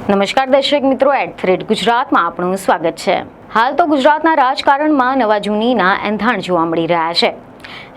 નમસ્કાર દર્શક મિત્રો, @ગુજરાતમાં આપનું સ્વાગત છે। હાલ તો ગુજરાતના રાજકારણમાં નવા જૂનીના એંધાણ જોવા મળી રહ્યા છે।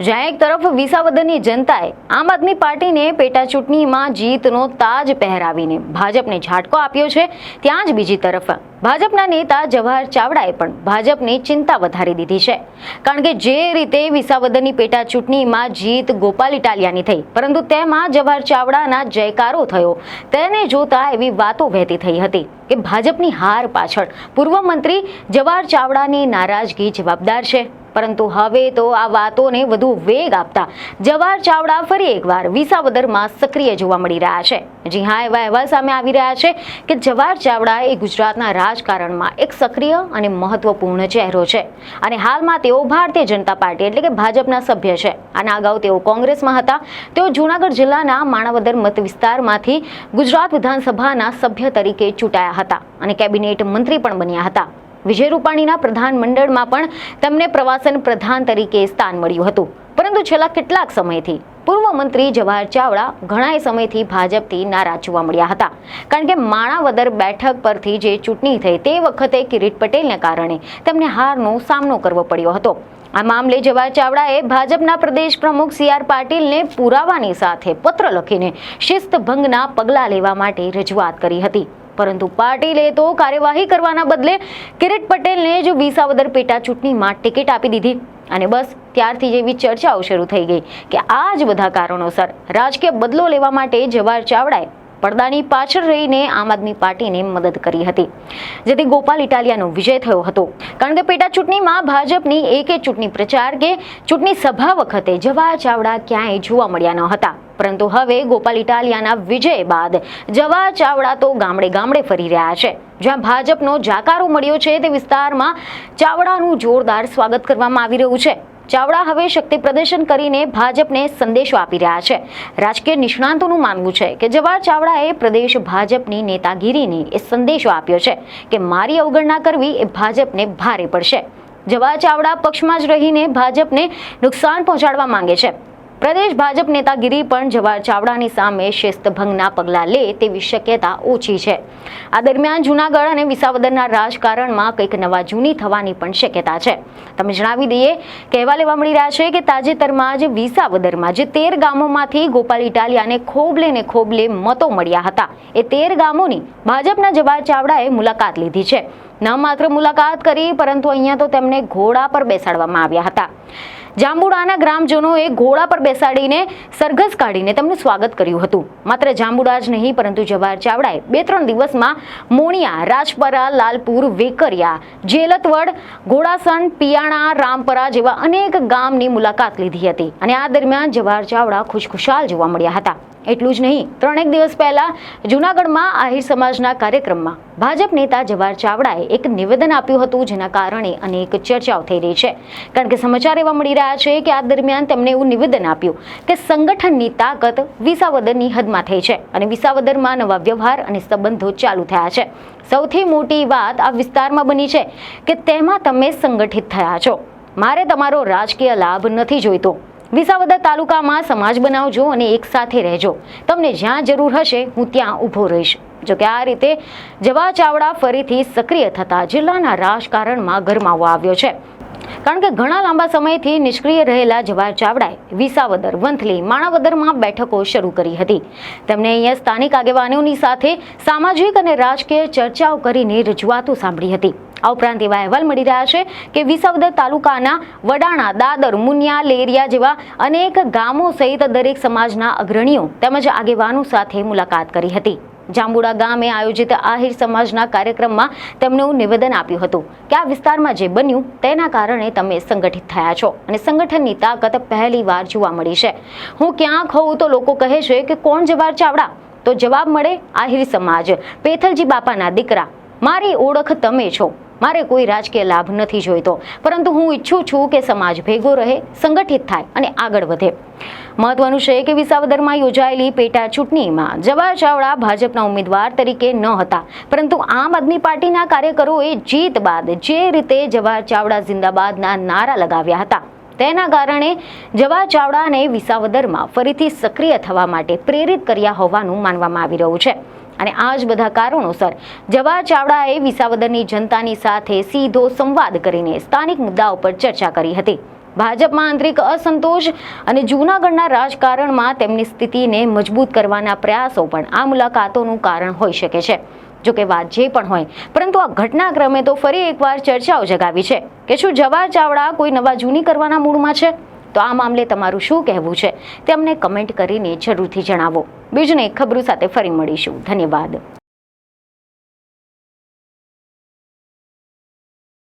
જ્યાં એક તરફ વિસાવદરની જનતાએ આમ આદમી પાર્ટીને પેટા ચૂંટણીમાં જીતનો તાજ પહેરાવીને ભાજપને ઝાટકો આપ્યો છે, ત્યાં જ બીજી તરફ ભાજપના નેતા જવાહર ચાવડાએ પણ ભાજપની ચિંતા વધારી દીધી છે। કારણ કે જે રીતે વિસાવદરની પેટા ચૂંટણીમાં જીત ગોપાલ ઇટાલિયાની થઈ, પરંતુ તેમાં જવાહર ચાવડાના જયકારો થયો, તેને જોતા એવી વાતો વહેતી થઈ હતી કે ભાજપની હાર પાછળ પૂર્વ મંત્રી જવાહર ચાવડાની નારાજગી જવાબદાર છે। પરંતુ હવે તો આ વાતોને વધુ વેગ આપતા જવાહર ચાવડા ફરી એકવાર વિસાવદરમાં સક્રિય જોવા મળી રહ્યા છે। જી હા, એવા અહેવાલ સામે આવી રહ્યા છે કે જવાહર ચાવડા એ ગુજરાતના રાજકારણમાં એક સક્રિય અને મહત્વપૂર્ણ ચહેરો છે અને હાલમાં તેઓ ભારતીય જનતા પાર્ટી એટલે કે ભાજપના સભ્ય છે। આના અગાઉ તેઓ કોંગ્રેસમાં હતા। તેઓ જૂનાગઢ જિલ્લાના માણાવદર મત વિસ્તારમાંથી ગુજરાત વિધાનસભાના સભ્ય તરીકે ચૂંટાયા હતા અને કેબિનેટ મંત્રી પણ બન્યા હતા। વિજય રૂપાણીના પ્રધાનમંડળમાં પણ તેમને પ્રવાસન પ્રધાન તરીકે સ્થાન મળ્યું હતું। પરંતુ છેલ્લા કેટલાક સમયથી પૂર્વ મંત્રી જવાહર ચાવડા ઘણા સમયથી ભાજપથી નારાજ જોવા મળ્યા હતા, કારણ કે માણાવદર બેઠક પરથી જે ચૂંટણી થઈ તે વખતે કિરીટ પટેલને કારણે તેમને હારનો સામનો કરવો પડ્યો હતો। આ મામલે જવાહર ચાવડાએ ભાજપના પ્રદેશ પ્રમુખ CR પાટીલને પુરાવાની સાથે પત્ર લખીને શિસ્તભંગના પગલાં લેવા માટે રજૂઆત કરી હતી, પરંતુ પાટીલે તો કાર્યવાહી કરવાના બદલે કિરીટ પટેલને જ વિસાવદર પેટા ચૂંટણીમાં ટિકિટ આપી દીધી અને બસ ત્યારથી જેવી ચર્ચાઓ શરૂ થઈ ગઈ કે આ જ બધા કારણોસર રાજકીય બદલો લેવા માટે જવાહર ચાવડાએ પડદાની પાછળ રહીને આમ આદમી પાર્ટીને મદદ કરી હતી, જેથી ગોપાલ ઇટાલિયાનો વિજય થયો હતો। કારણ કે પેટા ચૂંટણીમાં ભાજપની એક ચૂંટણી પ્રચાર કે ચૂંટણી સભા વખતે જવાહર ચાવડા ક્યાંય જોવા મળ્યા ન હતા, પરંતુ હવે ગોપાલ ઇટાલિયાના વિજય બાદ જવાહર ચાવડા તો ગામડે ગામડે ફરી રહ્યા છે। જ્યાં ભાજપનો જાકારો મળ્યો છે તે વિસ્તારમાં ચાવડાનું જોરદાર સ્વાગત કરવામાં આવી રહ્યું છે। ચાવડા હવે શક્તિ પ્રદર્શન કરીને ભાજપને સંદેશો આપી રહ્યા છે। રાજકીય નિષ્ણાંતોનું માનવું છે કે જવાહર ચાવડાએ પ્રદેશ ભાજપની નેતાગીરીને એ સંદેશો આપ્યો છે કે મારી અવગણના કરવી એ ભાજપને ભારે પડશે। જવાહર ચાવડા પક્ષમાં જ રહીને ભાજપને નુકસાન પહોંચાડવા માંગે છે। પ્રદેશ ભાજપ નેતાગીરી પણ જવાહર ચાવડાની સામે શિસ્તભંગના પગલાં લે તેવી શક્યતા ઓછી છે। આ દરમિયાન જૂનાગઢ અને વિસાવદરના રાજકારણમાં કંઈક નવા જૂની થવાની પણ શક્યતા છે। તમે જણાવી દઈએ કે અહેવાલ એવા મળી રહ્યા છે કે તાજેતરમાં જ વિસાવદરમાં જે 13 ગામોમાંથી ગોપાલ ઇટાલિયાને ખોબલે મતો મળ્યા હતા, એ 13 ગામોની ભાજપના જવાહર ચાવડાએ મુલાકાત લીધી છે। ન માત્ર મુલાકાત કરી, પરંતુ અહીંયા તો તેમને ઘોડા પર બેસાડવામાં આવ્યા હતા। જાંબુડાના ગ્રામજનોએ ઘોડા પર બેસાડીને સરઘસ કાઢીને તેમનું સ્વાગત કર્યું હતું। માત્ર જાંબુડા જ નહીં, પરંતુ જવાહર ચાવડાએ 2-3 દિવસમાં મોણિયા, રાજપરા, લાલપુર, વેકરિયા, જેલતવડ, ઘોડાસણ, પિયાણા, રામપરા જેવા અનેક ગામની મુલાકાત લીધી હતી અને આ દરમિયાન જવાહર ચાવડા ખુશખુશાલ જોવા મળ્યા હતા। એટલું જ નહીં, 3 દિવસ પહેલા જૂનાગઢમાં આહિર સમાજના કાર્યક્રમમાં ભાજપ નેતા જવાહર ચાવડાએ એક નિવેદન આપ્યું હતું, જેના કારણે અનેક ચર્ચાઓ થઈ રહી છે। કારણ કે સમાચાર એવા મળી રહ્યા છે કે આ દરમિયાન તેમણે એવું નિવેદન આપ્યું કે સંગઠનની તાકાત વિસાવદરની હદમાં થઈ છે અને વિસાવદરમાં નવા વ્યવહાર અને સંબંધો ચાલુ થયા છે। સૌથી મોટી વાત આ વિસ્તારમાં બની છે કે તેમાં તમે સંગઠિત થયા છો। મારે તમારો રાજકીય લાભ નથી જોઈતો। વિસાવદર તાલુકામાં સમાજ બનાવજો અને એક સાથે રહેજો। તમને જ્યાં જરૂર હશે હું ત્યાં ઊભો રહીશ। જોકે આ રીતે જવાહર ચાવડા ફરીથી સક્રિય થતા જિલ્લાના રાજકારણમાં ગરમાવો આવ્યો છે, કારણ કે ઘણા લાંબા સમયથી નિષ્ક્રિય રહેલા જવાહર ચાવડાએ વિસાવદર, વંથલી, માણાવદરમાં બેઠકો શરૂ કરી હતી। તેમણે અહીંયા સ્થાનિક આગેવાનોની સાથે સામાજિક અને રાજકીય ચર્ચાઓ કરીને રજૂઆતો સાંભળી હતી। આ ઉપરાંત એવા અહેવાલ મળી રહ્યા છે કે વિસાવદર તાલુકાના વડાણા, દાદર, મુનિયા, લેરિયા જેવા અનેક ગામો સહિત દરેક સમાજના અગ્રણીઓ તેમજ આગેવાનો સાથે મુલાકાત કરી હતી। જાંબુડા ગામે આયોજિત આહિર સમાજના કાર્યક્રમમાં તેમણે નિવેદન આપ્યું હતું કે આ વિસ્તારમાં જે બન્યું તેના કારણે તમે સંગઠિત થયા છો અને સંગઠનની તાકાત પહેલી વાર જોવા મળી છે। હું ક્યાંક હોઉં તો લોકો કહે છે કે કોણ જવાહર ચાવડા, તો જવાબ મળે આહિર સમાજ, પેથલજી બાપાના દીકરા, મારી ઓળખ તમે છો। મારે કોઈ રાજકીય લાભ નથી જોઈતો, પરંતુ હું ઈચ્છું છું કે સમાજ ભેગો રહે, સંગઠિત થાય અને આગળ વધે। મહત્વનું છે કે વિસાવદરમાં યોજાયેલી પેટા ચૂંટણીમાં જવાહર ચાવડા ભાજપના ઉમેદવાર તરીકે ન હતા, પરંતુ આમ આદમી પાર્ટીના કાર્યકરોએ જીત બાદ જે રીતે જવાહર ચાવડા જિંદાબાદના નારા લગાવ્યા હતા, તેના કારણે જવાહર ચાવડાને વિસાવદરમાં ફરીથી સક્રિય થવા માટે પ્રેરિત કર્યા હોવાનું માનવામાં આવી રહ્યું છે। અને આ જ બધા કારણોસર જવાહર ચાવડાએ વિસાવદરની જનતાની સાથે સીધો સંવાદ કરીને સ્થાનિક મુદ્દાઓ પર ચર્ચા કરી હતી. ભાજપમાં આંતરિક અસંતોષ અને જૂનાગઢના રાજકારણમાં તેમની સ્થિતિને મજબૂત કરવાના પ્રયાસો પણ આ મુલાકાતોનું કારણ હોઈ શકે છે. જોકે વાત જે પણ હોય, પરંતુ આ ઘટનાક્રમે તો ફરી એકવાર ચર્ચાઓ જગાવી છે કે શું જવાહર ચાવડા કોઈ નવા જૂની કરવાના મૂડમાં છે? તો આ મામલે તમારું શું કહેવું છે તે અમને કમેન્ટ કરીને જરૂરથી જણાવો. બીજને ખબરો સાથે ફરી મળીશું. ધન્યવાદ.